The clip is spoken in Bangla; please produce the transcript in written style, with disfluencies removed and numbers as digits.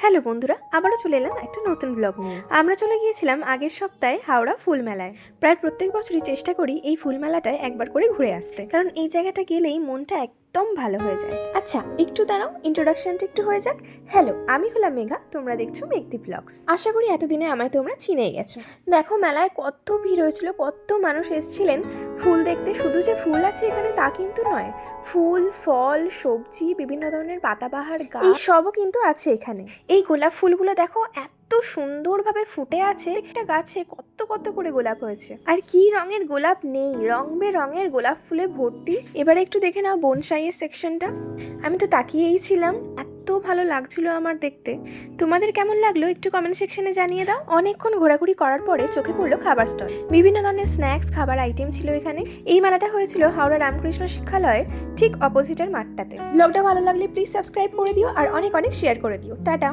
হ্যালো বন্ধুরা, আবারও চলে এলাম একটা নতুন ব্লগ নিয়ে। আমরা চলে গিয়েছিলাম আগের সপ্তাহে হাওড়া ফুল মেলায়। প্রায় প্রত্যেক বছরই চেষ্টা করি এই ফুল মেলাটায় একবার করে ঘুরে আসতে, কারণ এই জায়গাটা গেলেই মনটা একদম ভালো হয়ে যায়। আচ্ছা, একটু দাঁড়াও, ইন্ট্রোডাকশনটা একটু হয়ে যাক। হ্যালো, আমি হলাম মেঘা, তোমরা দেখছো মেঘদি ব্লগস। আশা করি এতদিনে আমায় তোমরা চিনেই গেছো। দেখো, মেলায় কত ভিড় হয়েছিল, কত মানুষ এসেছিলেন ফুল দেখতে। শুধু যে ফুল আছে এখানে তা কিন্তু নয়, ফুল, ফল, সবজি, বিভিন্ন ধরনের পাতাবাহার গাছ, এই সবও কিন্তু আছে এখানে। এই গোলাপ ফুলগুলো দেখো, এত সুন্দরভাবে ফুটে আছে। একটা গাছে কত কত করে গোলাপ হয়েছে, আর কি রঙের গোলাপ নেই, রং বেরঙের গোলাপ ফুলে ভর্তি। এবারে একটু দেখে নাও বনসাইয়ের সেকশনটা। আমি তো তাকিয়েই ছিলাম, এত ভালো লাগছিল আমার দেখতে। তোমাদের কেমন লাগলো একটু কমেন্ট সেকশনে জানিয়ে দাও। অনেকক্ষণ ঘোরাঘুরি করার পরে চোখে পড়লো খাবার স্টল। বিভিন্ন ধরনের স্ন্যাক্স, খাবার আইটেম ছিল এখানে। এই মেলাটা হয়েছিল হাওড়া রামকৃষ্ণ শিক্ষালয়ের ঠিক অপোজিটের মাঠটাতে। ব্লগটা ভালো লাগলে প্লিজ সাবস্ক্রাইব করে দিও আর অনেক অনেক শেয়ার করে দিও। টাটা।